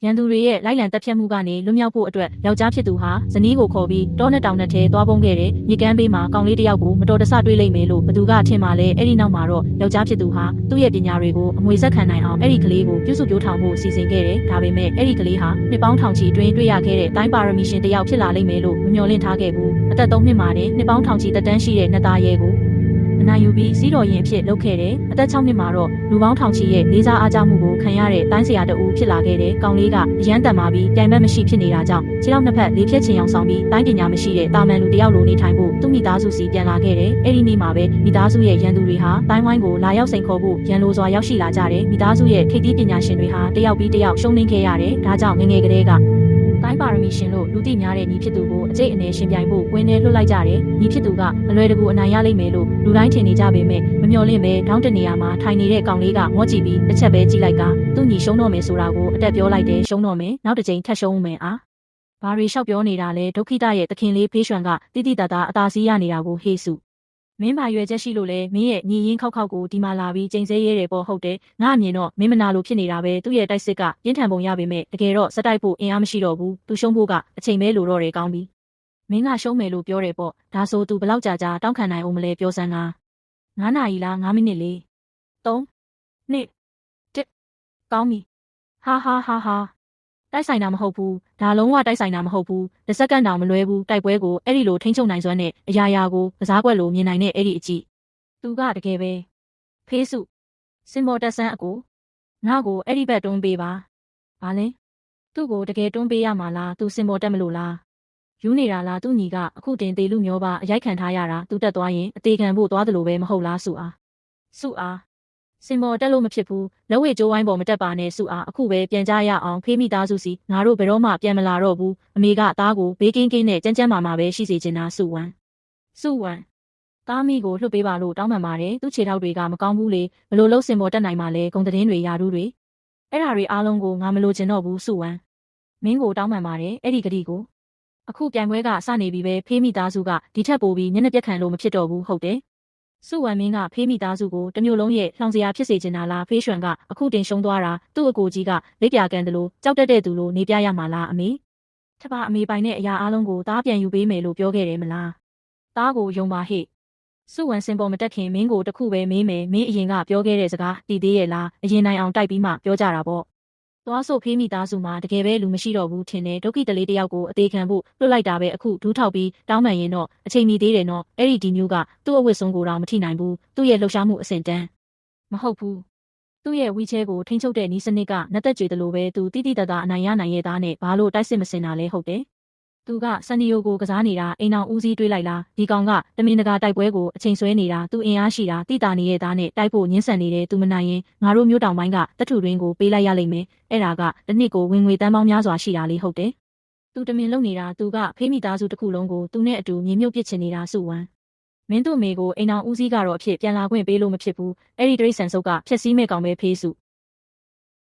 ရန်သူတွေရဲ့လိုက်လံတပ်ဖြတ်မှုကနေလွတ်မြောက်ဖို့အတွက်ယောက်ျားဖြစ်သူဟာဇနီးကိုခေါ်ပြီးတောနဲ့တောင်နဲ့ထဲသွားပုန်းခဲ့တယ်။မြေကမ်းဘေးမှာကောင်လေးတစ်ယောက်ကိုမတော်တဆတွေ့လိမ့်မယ်လို့ဘသူကထင်မှလဲအဲ့ဒီနောက်မှာတော့ယောက်ျားဖြစ်သူဟာသူ့ရဲ့ပညာတွေကိုအမွေဆက်ခံနိုင်အောင်အဲ့ဒီကလေးကိုပြုစုပြောထောင်ဖို့စီစဉ်ခဲ့တယ်။ဒါပေမဲ့အဲ့ဒီကလေးဟာနှစ်ပေါင်းထောင်ချီအတွင်းတွေ့ရခဲ့တဲ့တိုင်းပါရမီရှင်တစ်ယောက်ဖြစ်လာလိမ့်မယ်လို့မမျှော်လင့်ထားခဲ့ဘူး။အသက်3နှစ်မှာနဲ့နှစ်ပေါင်းထောင်ချီသက်တမ်းရှိတဲ့နှစ်သားရဲကိုအနိုင်ယူပြီးစီးတော်ရင်အဖြစ်လုပ်ခဲ့တယ်။အသက်6နှစ်မှာတော့လူပေါင်းထောင်ချီရဲ့လေးစားအားကြမှုကိုခံရတဲ့တိုင်းဆရာတအူးဖြစ်လာခဲ့တယ်။ကောင်လေးကအရန်တန်မာပြီးပြိုင်ဘက်မရှိဖြစ်နေတာကြောင့်ခြေထောက်နှစ်ဖက်လေးဖြတ်ချင်အောင်ဆောင်ပြီးတိုင်းပညာမရှိတဲ့တာမန်လူတယောက်လိုနေထိုင်ဖို့သူ့မိသားစုစီပြန်လာခဲ့တယ်။အဲ့ဒီနေ့မှာပဲမိသားစုရဲ့ရန်သူတွေဟာတိုင်းဝိုင်းကိုလာရောက်စိန်ခေါ်ဖို့ရန်လိုစွာရောက်ရှိလာကြတယ်။မိသားစုရဲ့ထိပ်သီးပညာရှင်တွေဟာတယောက်ပြီးတယောက်ရှုံးနိမ့်ခဲ့ရတယ်။ဒါကြောင့်ငငယ်ကလေးကတိုင်းပါရမီရှင်လို့လူသိများတဲ့ညီဖြစ်သူကိုအကျိတ်အနေရှင်ပြိုင်ဖို့ဝင်းနေလွတ်လိုက်ကြတယ်။ညီဖြစ်သူကအလွယ်တကူအနိုင်ရလိမ့်မယ်လို့လူတိုင်းထင်နေကြပေမဲ့မမျှော်လင့်ပဲထောင်းတနေရာမှာထိုင်နေတဲ့ကောင်လေးကငေါ့ကြည့်ပြီးတစ်ချက်ပဲကြည့်လိုက်ကသူ့ညီရှုံးတော့မယ်ဆိုတာကိုအတက်ပြောလိုက်တယ်ရှုံးတော့မယ်နောက်တစ်ကြိမ်ထပ်ရှုံးမယ်အားဘာတွေလျှောက်ပြောနေတာလဲဒုက္ခိတရဲ့သခင်လေးဖေးရွှံကတိတိတတ်တာအသာစီးရနေတာကိုဟေးစုမင်းဘာရွယ်ချက်ရှိလို့လဲမင်းရဲ့ညီရင်းခောက်ခောက်ကိုဒီမှာလာပြီးချိန်ဆရဲရဲပေါ့ဟုတ်တယ်ငါအမြင်တော့မင်းမနာလို့ဖြစ်နေတာပဲသူ့ရဲ့တိုက်စစ်ကပြင်းထန်ပုံရပေမဲ့တကယ်တော့စတိုက်ဖို့အင်အားမရှိတော့ဘူးသူရှုံးဖို့ကအချိန်ပဲလိုတော့တယ်ကောင်းပြီမင်းကရှုံးမယ်လို့ပြောတယ်ပေါ့ဒါဆိုသူဘလောက်ကြာတောင်းခံနိုင်အောင်မလဲပြောစမ်းလား9နာရီလား9မိနစ်လေး3 2 1ကောင်းပြီဟာတိုက်ဆိုင်တာမဟုတ်ဘူးဒါလုံးဝတိုက်ဆိုင်တာမဟုတ်ဘူးတစ်စက္ကန့်တောင်မလွဲဘူးတိုက်ပွဲကိုအဲ့ဒီလိုထိန်းချုပ်နိုင်စွမ်းနဲ့အရာကိုကစားကွက်လိုမြင်နိုင်တဲ့အဲ့ဒီအကြည့်သူကတကယ်ပဲဖေးစုစင်မော်တက်ဆန်းအကိုငါ့ကိုအဲ့ဒီဘက်တွန်းပေးပါဘာလဲသူ့ကိုတကယ်တွန်းပေးရမှာလားသူစင်မော်တက်မလို့လားယူနေတာလားသူ့ညီကအခုတင်သေးလူမျိုးပါအရိုက်ခံထားရတာသူတက်သွားရင်အသေးခံဖို့သွားတယ်လို့ပဲမဟုတ်လားစုအားစင်မော်တက်လို့မဖြစ်ဘူးလက်ဝဲကျိုးဝိုင်းပေါ်မတက်ပါနဲ့စုအားအခုပဲပြန်ကြရအောင်ဖေးမိသားစုစီငါတို့ဘယ်တော့မှပြန်မလာတော့ဘူးအမေကသားကိုဘေးကင်းကင်းနဲ့ကြမ်းကြမ်းမာမာပဲရှိစေချင်တာစုဝမ်းသားမိကိုလွှတ်ပေးပါလို့တောင်းပန်ပါတယ်သူ့ခြေထောက်တွေကမကောင်းဘူးလေဘလို့လို့စင်မော်တက်နိုင်မှလဲဂုံသတင်းတွေယာတူးတွေအဲ့ဓာတွေအားလုံးကိုငါမလိုချင်တော့ဘူးစုဝမ်းမင်းကိုတောင်းပန်ပါတယ်အဲ့ဒီကတိကိုအခုပြိုင်ပွဲကစနေပြီပဲဖေးမိသားစုကဒီထက်ပိုပြီးမျက်နှာပြက်ခံလို့မဖြစ်တော့ဘူးဟုတ်တယ်စုဝမ်းမင်းကဖေးမိသားစုကိုတမျိုးလုံးရဲ့လှောင်စရာဖြစ်စေချင်တာလားဖေးရွှံကအခုတင်ရှုံးသွားတာသူ့အကိုကြီးကလက်ပြကန်တယ်လို့ကြောက်တတ်တဲ့သူလို့နေပြရမှာလားအမေထပ်ပါအမေပိုင်တဲ့အရာအားလုံးကိုသားပြန်ယူပေးမယ်လို့ပြောခဲ့တယ်မလားသားကိုယုံပါဟဲ့စုဝမ်းစင်ပေါ်မတက်ခင်မင်းကိုတခုပဲမေးမယ်မင်းအရင်ကပြောခဲ့တဲ့စကားတည်သေးရဲ့လားအရင်နိုင်အောင်တိုက်ပြီးမှပြောကြတာပေါ့သွားဆိုဖေးမိသားစုမှာတကယ်ပဲလူမရှိတော့ဘူးထင်တယ်ဒုက္ခိတလေးတယောက်ကိုအသေးခံဖို့လွတ်လိုက်တာပဲအခုဒူးထောက်ပြီးတောင်းပန်ရင်တော့အချိန်မီသေးတယ်နော်အဲ့ဒီမျိုးကသူ့အဝတ်ဆုံးကိုတော့မထိနိုင်ဘူးသူ့ရဲ့လှုပ်ရှားမှုအဆင့်တန်းမဟုတ်ဘူးသူ့ရဲ့ဝီချဲကိုထိန်းချုပ်တဲ့နီးစနစ်ကနတ်သက်ကြွေတယ်လို့ပဲသူတိတိတတ်တာအနိုင်ရနိုင်ရဲ့သားနဲ့ဘာလို့တိုက်စစ်မစင်တာလဲဟုတ်တယ်သူကဆန်နီယိုကိုကစားနေတာအိမ်အောင်ဦးစီးတွေးလိုက်လားဒီကောင်ကတမင်တကာတိုက်ပွဲကိုအချိန်ဆွဲနေတာသူအင်အားရှိတာတိတာနေရဲ့သားနဲ့တိုက်ဖို့ညှင်းဆန်နေတယ်သူမနိုင်ရင်ငါတို့မျိုးတောင်ပိုင်းကတထုတွင်းကိုပေးလိုက်ရလိမ့်မယ်အဲ့ဒါကတစ်နှစ်ကိုဝင်ငွေတန်းပေါင်းများစွာရှိတာလေးဟုတ်တယ်သူတမင်လုပ်နေတာသူကဖေးမိသားစုတစ်ခုလုံးကိုသူနဲ့အတူမြေမြုပ်ပစ်ချင်နေတာစုဝမ်းမင်းတို့မေကိုအိမ်အောင်ဦးစီးကတော့အဖြစ်ပြန်လာခွင့်ပေးလို့မဖြစ်ဘူးအဲ့ဒီတရိတ်ဆန်စုပ်ကဖျက်ဆီးမဲ့ကောင်ပဲဖေးစု